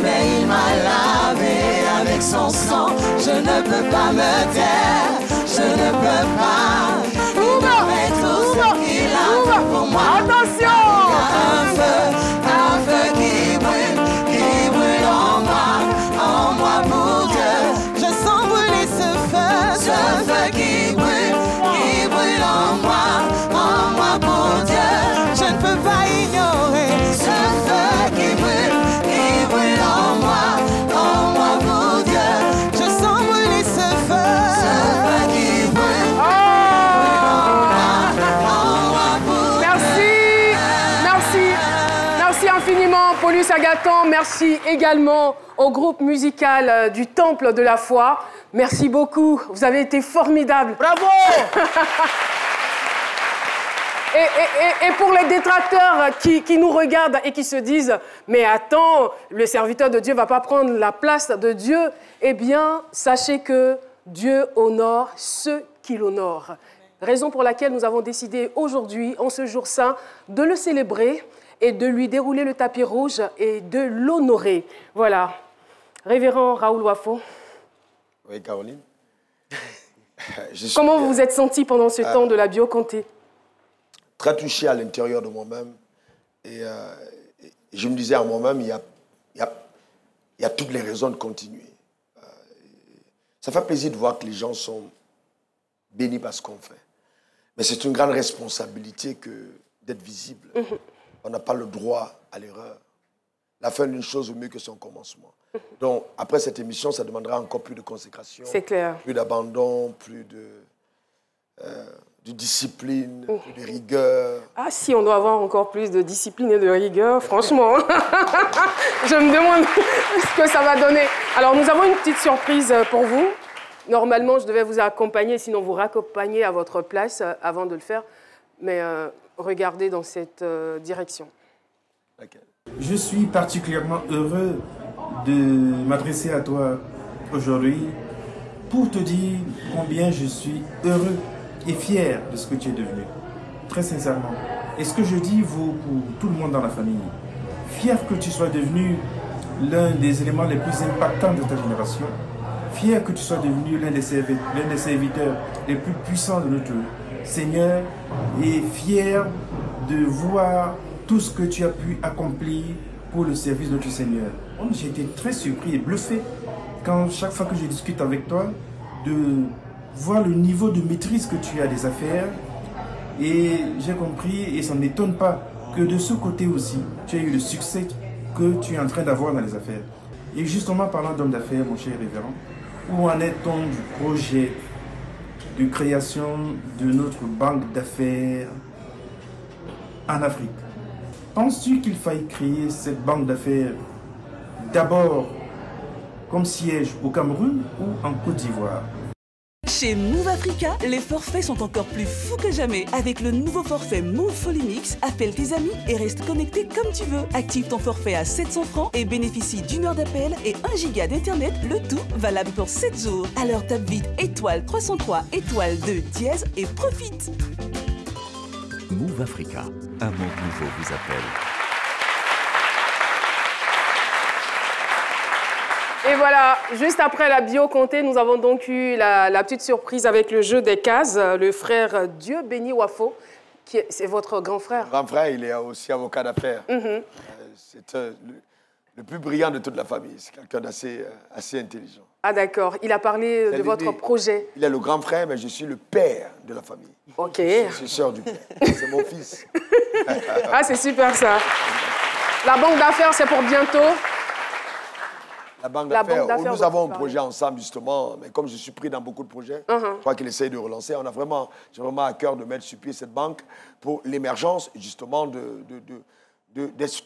mais il m'a lavé avec son sang. Je ne peux pas me taire, je ne peux pas ignorer tout ce qu'il a fait pour moi. Attention! Un feu qui brûle en moi pour Dieu. Je sens brûler ce feu qui brûle en moi pour Dieu. Je ne peux pas ignorer ce feu qui brûle en moi pour Dieu. Je sens brûler ce feu qui brûle en moi pour Dieu. Merci infiniment, Paulus Agathon. Merci également au groupe musical du Temple de la Foi. Merci beaucoup, vous avez été formidables. Bravo! Et pour les détracteurs qui nous regardent et qui se disent « Mais attends, le serviteur de Dieu ne va pas prendre la place de Dieu », eh bien, sachez que Dieu honore ceux qui l'honorent. Raison pour laquelle nous avons décidé aujourd'hui, en ce jour saint, de le célébrer et de lui dérouler le tapis rouge et de l'honorer. Voilà. Révérend Raoul Wafo. Oui, Caroline. Comment vous vous êtes senti pendant ce temps de la Bio-Comté? Très touché à l'intérieur de moi-même. Et je me disais à moi-même, il y a toutes les raisons de continuer. Ça fait plaisir de voir que les gens sont bénis par ce qu'on fait. Mais c'est une grande responsabilité d'être visible. On n'a pas le droit à l'erreur. La fin d'une chose vaut mieux que son commencement. Donc, après cette émission, ça demandera encore plus de consécration. C'est clair. Plus d'abandon, plus de discipline, plus de rigueur. Ah, si on doit avoir encore plus de discipline et de rigueur, franchement, je me demande ce que ça va donner. Alors, nous avons une petite surprise pour vous. Normalement, je devais vous accompagner, sinon vous raccompagner à votre place avant de le faire. Mais regardez dans cette direction. Okay. Je suis particulièrement heureux de m'adresser à toi aujourd'hui pour te dire combien je suis heureux et fier de ce que tu es devenu. Très sincèrement. Et ce que je dis vaut pour tout le monde dans la famille. Fier que tu sois devenu l'un des éléments les plus impactants de ta génération. Fier que tu sois devenu l'un des serviteurs les plus puissants de notre Seigneur. Et fier de voir tout ce que tu as pu accomplir pour le service de notre Seigneur. J'ai été très surpris et bluffé quand chaque fois que je discute avec toi, de voir le niveau de maîtrise que tu as des affaires. Et j'ai compris, et ça ne m'étonne pas, que de ce côté aussi, tu as eu le succès que tu es en train d'avoir dans les affaires. Et justement, parlant d'homme d'affaires, mon cher révérend, où en est-on du projet de création de notre banque d'affaires en Afrique? Penses-tu qu'il faille créer cette banque d'affaires d'abord comme siège au Cameroun ou en Côte d'Ivoire? Chez Move Africa, les forfaits sont encore plus fous que jamais. Avec le nouveau forfait Move Folimix, appelle tes amis et reste connecté comme tu veux. Active ton forfait à 700 francs et bénéficie d'1 heure d'appel et 1 giga d'internet, le tout valable pour 7 jours. Alors tape vite étoile 303 étoile 2 dièse et profite. Move Africa, un monde nouveau vous appelle. Et voilà, juste après la Bio-Comté, nous avons donc eu la petite surprise avec le jeu des cases. Le frère Dieu béni Wafo, c'est votre grand frère. Grand frère, il est aussi avocat d'affaires. C'est le plus brillant de toute la famille. C'est quelqu'un d'assez assez intelligent. Ah d'accord, il a parlé de votre projet. Il est le grand frère, mais je suis le père de la famille. Ok. Je suis sœur du père. C'est mon fils. Ah, c'est super ça. La banque d'affaires, c'est pour bientôt. La banque d'affaires, nous avons un projet ensemble justement, mais comme je suis pris dans beaucoup de projets, je crois qu'il essaye de relancer. J'ai vraiment à cœur de mettre sur pied cette banque pour l'émergence justement de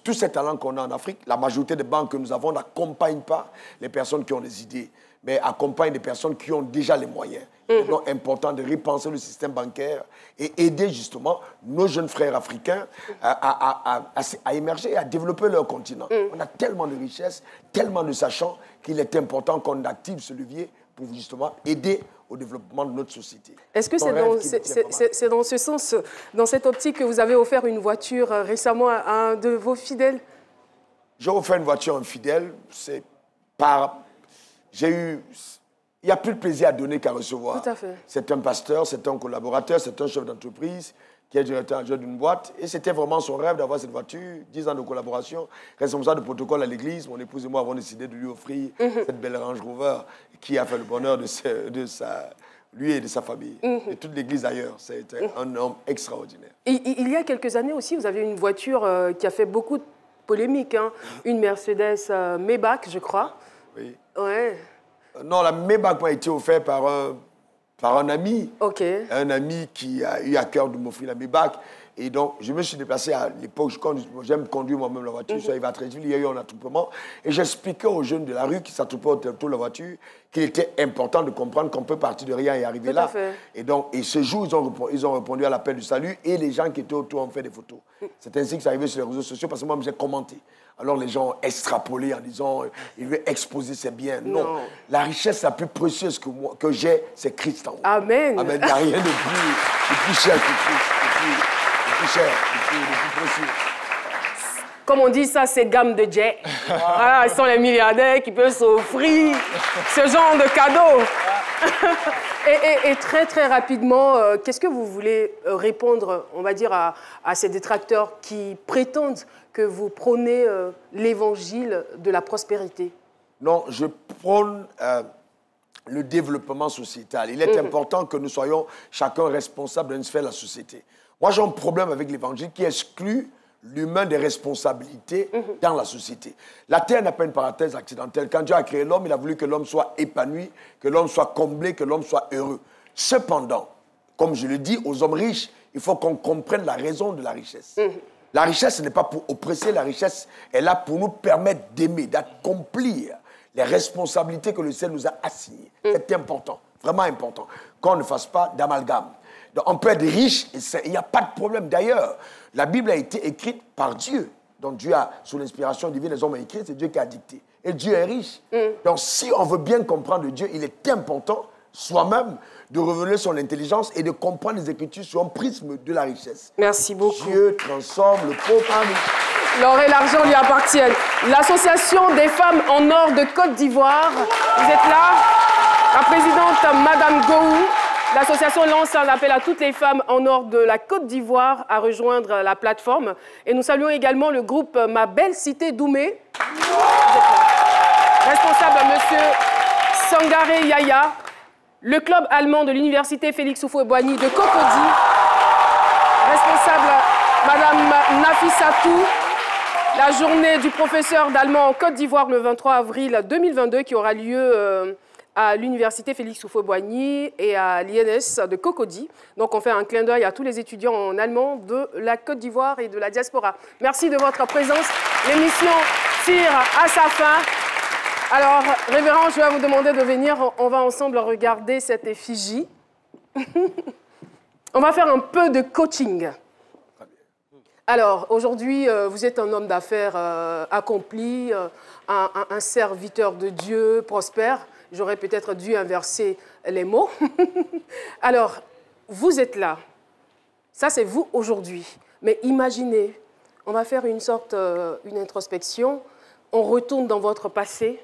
tous ces talents qu'on a en Afrique. La majorité des banques que nous avons n'accompagnent pas les personnes qui ont des idées, mais accompagnent des personnes qui ont déjà les moyens. C'est donc important de repenser le système bancaire et aider justement nos jeunes frères africains à émerger et à développer leur continent. On a tellement de richesses, tellement de sachants qu'il est important qu'on active ce levier pour justement aider au développement de notre société. Est-ce que c'est dans ce sens, dans cette optique que vous avez offert une voiture récemment à un de vos fidèles? J'ai offert une voiture à un fidèle, c'est par... J'ai eu... Il n'y a plus de plaisir à donner qu'à recevoir. Tout à fait. C'est un pasteur, c'est un collaborateur, c'est un chef d'entreprise qui est directeur adjoint d'une boîte. Et c'était vraiment son rêve d'avoir cette voiture, 10 ans de collaboration, responsable de protocole à l'église. Mon épouse et moi avons décidé de lui offrir cette belle Range Rover qui a fait le bonheur lui et de sa famille, et toute l'église ailleurs. C'est un homme extraordinaire. Il y a quelques années aussi, vous avez une voiture qui a fait beaucoup de polémiques, hein. Une Mercedes Maybach, je crois. Oui. Ouais. Non, la Maybach m'a été offerte par un ami. OK. Un ami qui a eu à cœur de m'offrir la Maybach. Et donc, je me suis déplacé à l'époque, j'aime conduire moi-même la voiture, je suis arrivé à Treichville, il y a eu un attroupement. Et j'expliquais aux jeunes de la rue qui s'attroupaient autour de la voiture qu'il était important de comprendre qu'on peut partir de rien et arriver là. Et donc, et ce jour, ils ont répondu à l'appel du salut et les gens qui étaient autour ont fait des photos. C'est ainsi que c'est arrivé sur les réseaux sociaux parce que moi, j'ai commenté. Alors les gens ont extrapolé en disant il veut exposer ses biens. Non. La richesse la plus précieuse que j'ai, c'est Christ en haut. Amen. Amen. Il n'y a rien de plus cher que Christ. Le plus cher, le plus précieux. Comme on dit, ça, c'est gamme de jet. Voilà, ils sont les milliardaires qui peuvent s'offrir ce genre de cadeaux. Et très, très rapidement, qu'est-ce que vous voulez répondre, on va dire, à ces détracteurs qui prétendent que vous prônez l'évangile de la prospérité? Non, je prône le développement sociétal. Il est important que nous soyons chacun responsable d'une sphère de la société. Moi, j'ai un problème avec l'évangile qui exclut l'humain des responsabilités dans la société. La terre n'a pas une parenthèse accidentelle. Quand Dieu a créé l'homme, il a voulu que l'homme soit épanoui, que l'homme soit comblé, que l'homme soit heureux. Cependant, comme je le dis aux hommes riches, il faut qu'on comprenne la raison de la richesse. La richesse, ce n'est pas pour oppresser, la richesse est là pour nous permettre d'aimer, d'accomplir les responsabilités que le ciel nous a assignées. C'est important, vraiment important, qu'on ne fasse pas d'amalgame. On peut être riche, et il n'y a pas de problème. D'ailleurs, la Bible a été écrite par Dieu. Donc Dieu a, sous l'inspiration divine, les hommes ont écrit, c'est Dieu qui a dicté. Et Dieu est riche. Donc si on veut bien comprendre Dieu, il est important, soi-même, de révéler son intelligence et de comprendre les Écritures sur un prisme de la richesse. Merci beaucoup. Dieu transforme le pauvre en riche. L'or et l'argent lui appartiennent. L'Association des femmes en or de Côte d'Ivoire, vous êtes là. La présidente, Madame Gou. L'association lance un appel à toutes les femmes en or de la Côte d'Ivoire à rejoindre la plateforme. Et nous saluons également le groupe Ma Belle Cité Doumé. Responsable, Monsieur Sangaré Yaya. Le club allemand de l'université Félix Houphouët-Boigny de Cocody. Responsable, Madame Nafissatou. La journée du professeur d'allemand en Côte d'Ivoire le 23 avril 2022 qui aura lieu à l'université Félix Houphouët-Boigny et à l'INS de Cocody. Donc on fait un clin d'œil à tous les étudiants en allemand de la Côte d'Ivoire et de la diaspora. Merci de votre présence. L'émission tire à sa fin. Alors, révérend, je vais vous demander de venir. On va ensemble regarder cette effigie. On va faire un peu de coaching. Alors, aujourd'hui, vous êtes un homme d'affaires accompli, un serviteur de Dieu prospère. J'aurais peut-être dû inverser les mots. Alors, vous êtes là. Ça, c'est vous aujourd'hui. Mais imaginez, on va faire une sorte, une introspection. On retourne dans votre passé,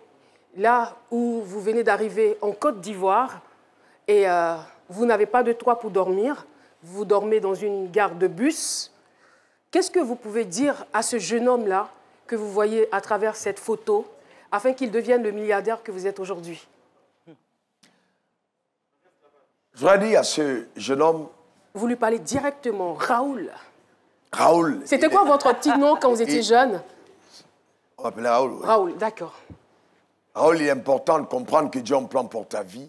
là où vous venez d'arriver en Côte d'Ivoire, et vous n'avez pas de toit pour dormir. Vous dormez dans une gare de bus. Qu'est-ce que vous pouvez dire à ce jeune homme-là que vous voyez à travers cette photo, afin qu'il devienne le milliardaire que vous êtes aujourd'hui? Je voudrais dire à ce jeune homme... Vous lui parlez directement, Raoul. Raoul. C'était quoi votre petit nom quand vous étiez jeune? On m'appelait Raoul. Oui. Raoul, d'accord. Raoul, il est important de comprendre que Dieu a un plan pour ta vie.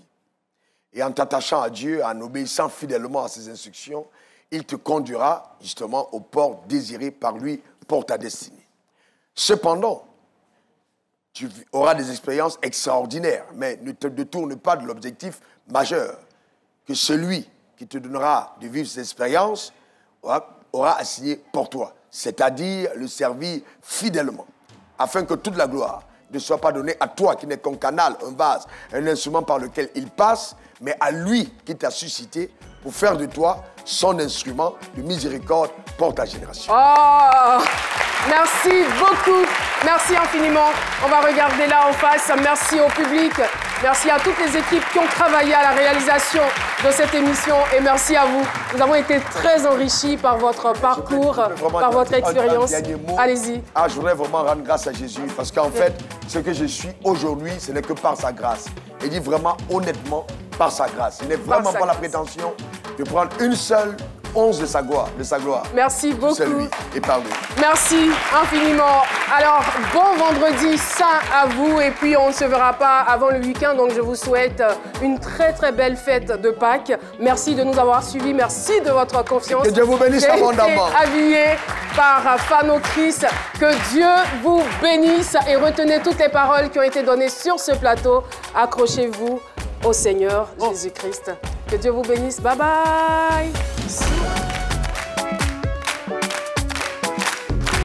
Et en t'attachant à Dieu, en obéissant fidèlement à ses instructions, il te conduira justement au port désiré par lui pour ta destinée. Cependant, tu auras des expériences extraordinaires, mais ne te détourne pas de l'objectif majeur que celui qui te donnera de vivre ces expériences aura assigné pour toi, c'est-à-dire le servir fidèlement, afin que toute la gloire ne soit pas donné à toi qui n'est qu'un canal, un vase, un instrument par lequel il passe, mais à lui qui t'a suscité pour faire de toi son instrument de miséricorde pour ta génération. Oh, merci beaucoup. Merci infiniment. On va regarder là en face. Merci au public. Merci à toutes les équipes qui ont travaillé à la réalisation de cette émission. Et merci à vous. Nous avons été très enrichis par votre parcours, par votre expérience. Allez-y. Ah, je voudrais vraiment rendre grâce à Jésus parce qu'en fait, ce que je suis aujourd'hui, ce n'est que par sa grâce. Et dit vraiment honnêtement, par sa grâce. Ce n'est vraiment pas la prétention de prendre une seule once de sa gloire. Merci beaucoup. C'est lui et par lui. Merci infiniment. Alors, bon vendredi saint à vous. Et puis, on ne se verra pas avant le week-end. Donc, je vous souhaite une très, très belle fête de Pâques. Merci de nous avoir suivis. Merci de votre confiance. Que Dieu vous bénisse abondamment. Habillé par Fano Chris. Que Dieu vous bénisse. Et retenez toutes les paroles qui ont été données sur ce plateau. Accrochez-vous au Seigneur Jésus-Christ. Que Dieu vous bénisse. Bye bye.